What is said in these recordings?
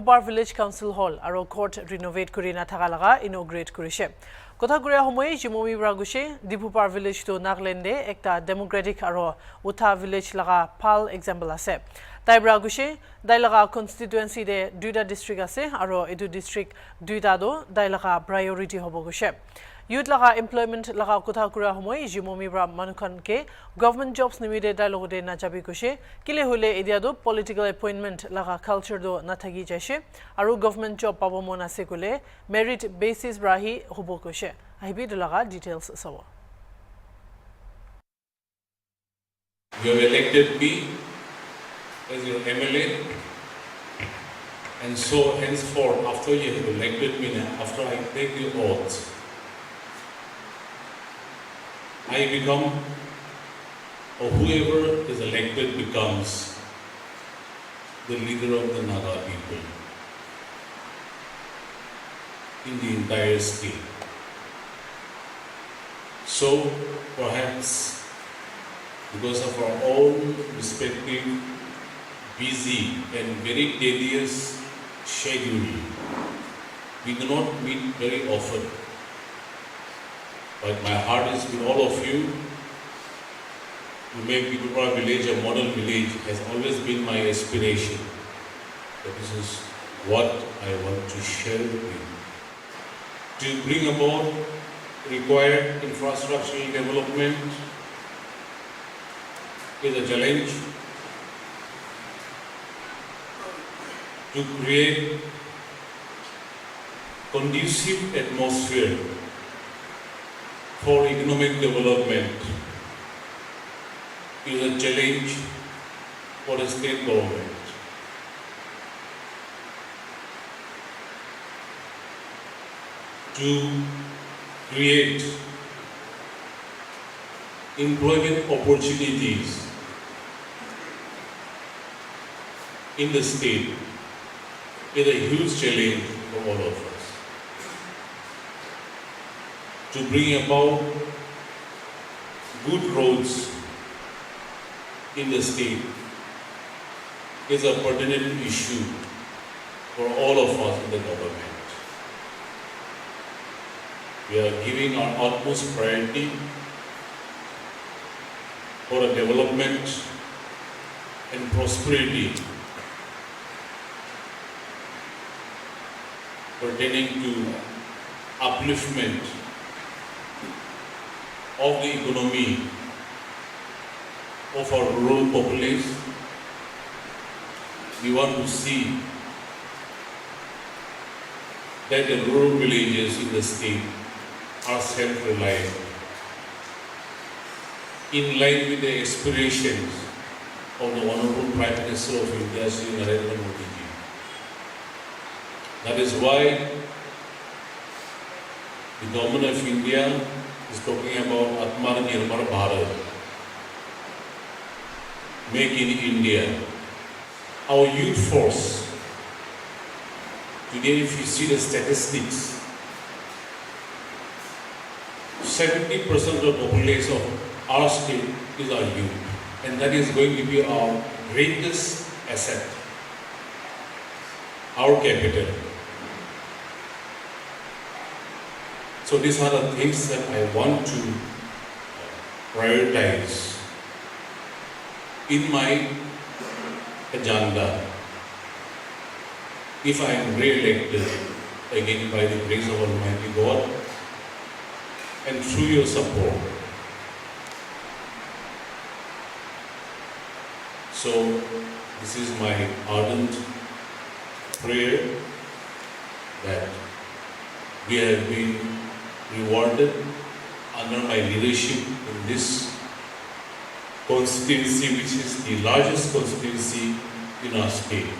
Dipupar Village Council Hall aro court renovate kuri na thaka laga inaugurate kurishe. Kotha kuria homoy Zhimomi bragushe Dipupar Village to Naglende ekta democratic aro Utha Village laga pal example ase. Tai bragushe dai laga constituency de duita district ase aro edu district duita do dai laga priority hobo gushe. Youth laga employment laga kotha kuria homoy Zhimomi bra manukhan ke government jobs nimide dai logode na jabi kushe kile hole edia do political appointment laga culture do na thagi jaise aro government job pabo mona se kole merit basis brahi hobo kushe ahibi do laga details sawa. You have elected me as your MLA, and so henceforth, after you have elected me, after I take the oath, I become, or whoever is elected becomes, the leader of the Naga people in the entire state. So perhaps because of our own respective busy and very tedious schedule, we do not meet very often. But my heart is with all of you. To make Dipupar village a model village has always been my aspiration. But this is what I want to share with you. To bring about required infrastructural development is a challenge. To create conducive atmosphere for economic development is a challenge for the state government. To create employment opportunities in the state is a huge challenge for all of us. To bring about good roads in the state is a pertinent issue for all of us in the government. We are giving our utmost priority for the development and prosperity pertaining to upliftment of the economy of our rural populace. We want to see that the rural villages in the state are self-reliant, in line with the aspirations of the Honorable Prime Minister of India, Shri Narendra Modi ji. That is why the Government of India is talking about Atmanirbhar Bharat, Make in India. Our youth force, today if you see the statistics, 70% of the population of our state is our youth, and that is going to be our greatest asset, our capital. So these are the things that I want to prioritize in my agenda if I am re-elected again by the grace of Almighty God and through your support. So this is my ardent prayer that we have been rewarded under my leadership in this constituency, which is the largest constituency in our state,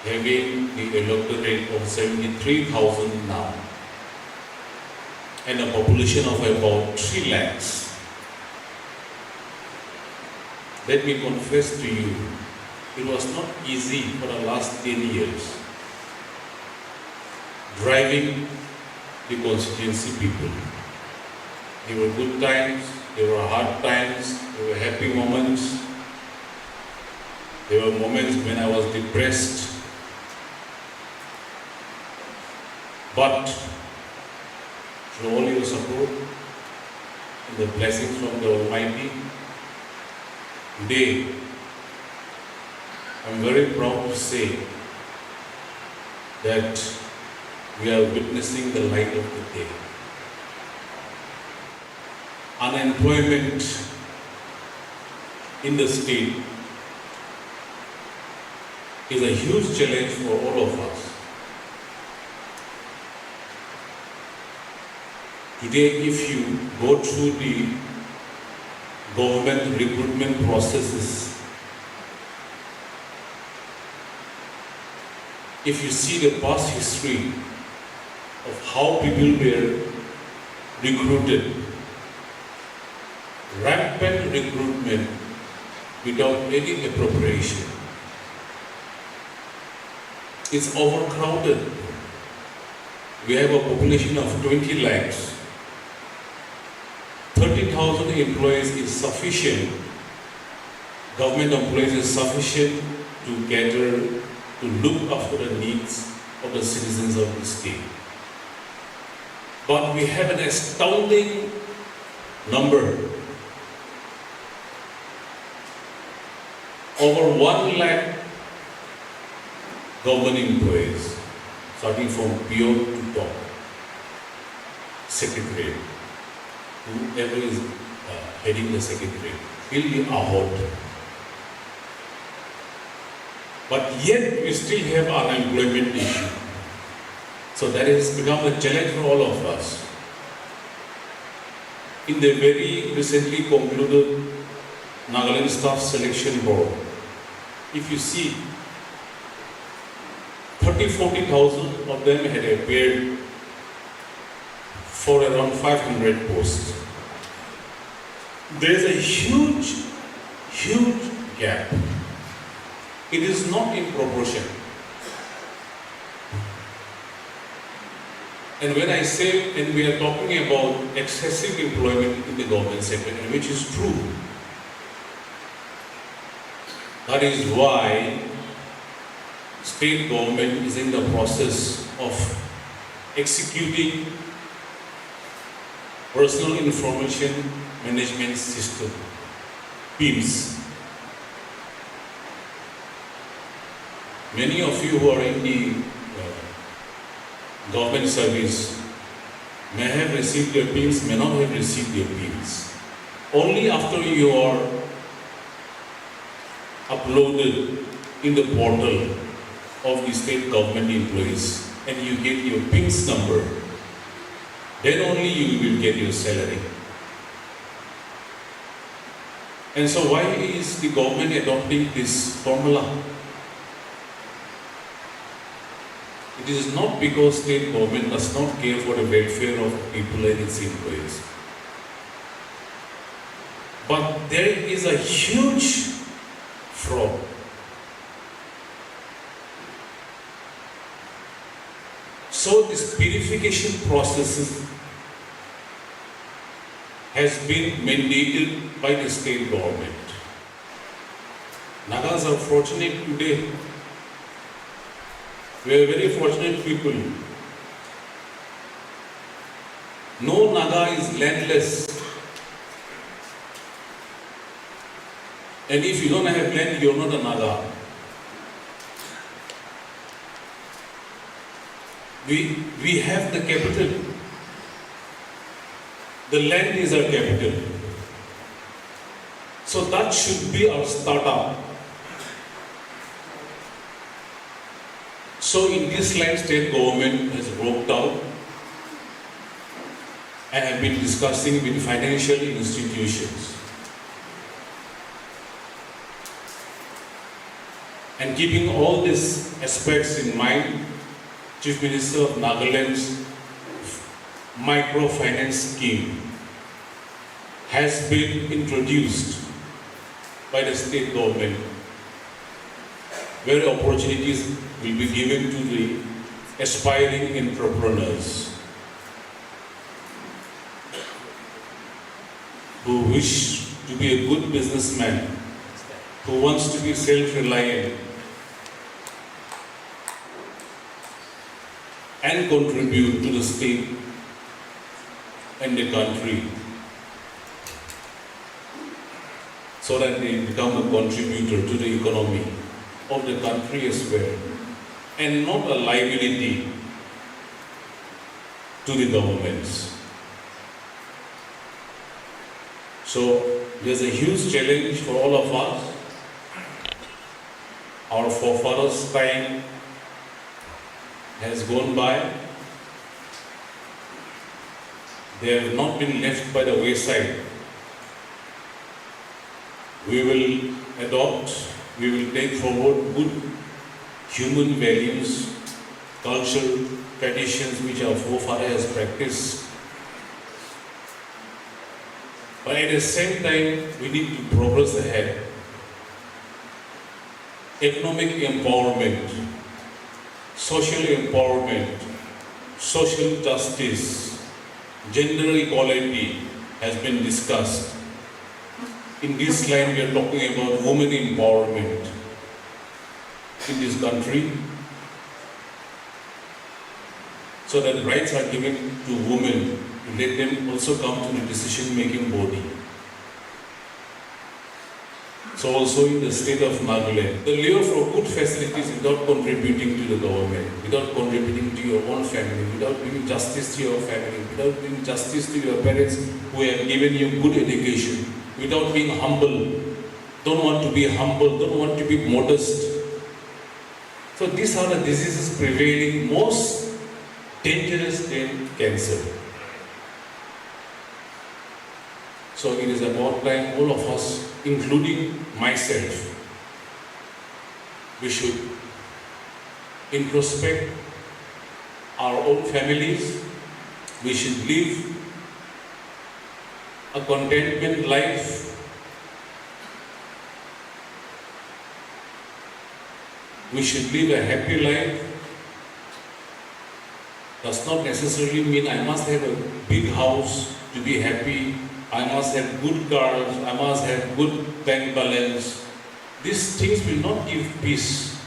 having the electorate of 73,000 now and a population of about 3 lakhs. Let me confess to you, it was not easy for the last 10 years driving the constituency people. There were good times, there were hard times, there were happy moments. There were moments when I was depressed But through all your support and the blessings from the Almighty, today I'm very proud to say that we are witnessing the light of the day. Unemployment in the state is a huge challenge for all of us. Today, if you go through the government recruitment processes, if you see the past history of how people were recruited, rampant recruitment without any appropriation. It's overcrowded. We have a population of 20 lakhs. 30,000 employees is sufficient. Government employees is sufficient to cater, to look after the needs of the citizens of the state. But we have an astounding number. Over 1 lakh government employees, starting from PO to top, secretariat, whoever is heading the secretariat, will be out. But yet we still have unemployment issue. So that has become a challenge for all of us. In the very recently concluded Nagaland Staff Selection Board, if you see, 40,000 of them had appeared for around 500 posts. There is a huge gap. It is not in proportion. And when I say, and we are talking about excessive employment in the government sector, which is true, that is why state government is in the process of executing Personal Information Management System, PIMS. Many of you who are in the government service may have received your PIMS, may not have received your PIMS. Only after you are uploaded in the portal of the state government employees and you get your PIMS number, then only you will get your salary. And so why is the government adopting this formula? It is not because state government does not care for the welfare of people and its employees. But there is a huge fraud. So this purification process has been mandated by the state government. Nagas are fortunate today. We are very fortunate people. No Naga is landless. And if you don't have land, you are not a Naga. We have the capital. The land is our capital. So that should be our startup. So in this line, state government has worked out and have been discussing with financial institutions. And keeping all these aspects in mind, Chief Minister of Nagaland's microfinance scheme has been introduced by the state government, where opportunities will be given to the aspiring entrepreneurs who wish to be a good businessman, who wants to be self-reliant, and contribute to the state and the country so that they become a contributor to the economy of the country as well, and not a liability to the governments. So there's a huge challenge for all of us. Our forefathers' time has gone by. They have not been left by the wayside. We will adopt, we will take forward good human values, culture, traditions which our forefathers has practiced. But at the same time, we need to progress ahead. Economic empowerment, social empowerment, social justice, gender equality has been discussed. In this line, we are talking about women empowerment in this country, so that rights are given to women to let them also come to the decision-making body. So also in the state of Nagaland, the lure for good facilities without contributing to the government, without contributing to your own family, without doing justice to your family, without doing justice to your parents who have given you good education, without being humble, don't want to be humble, don't want to be modest. So these are the diseases prevailing, most dangerous than cancer. So it is about time all of us, including myself, we should introspect our own families. We should live a contentment life. We should live a happy life. Does not necessarily mean I must have a big house to be happy. I must have good cars. I must have good bank balance. These things will not give peaceful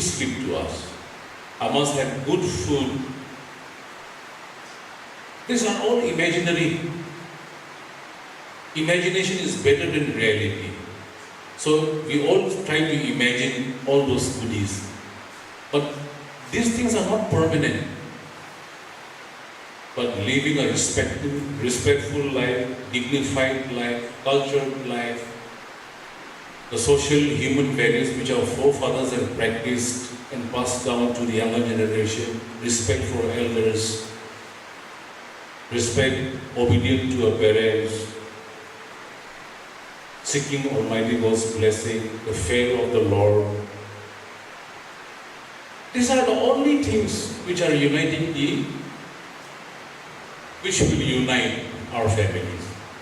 sleep to us. I must have good food. These are all imaginary. Imagination is better than reality. So we all try to imagine all those goodies. But these things are not permanent. But living a respectful life, dignified life, cultured life, the social human values which our forefathers have practiced and passed down to the younger generation, respect for elders, respect, obedient to our parents, seeking Almighty God's blessing, the fear of the Lord. These are the only things which are which will unite our families.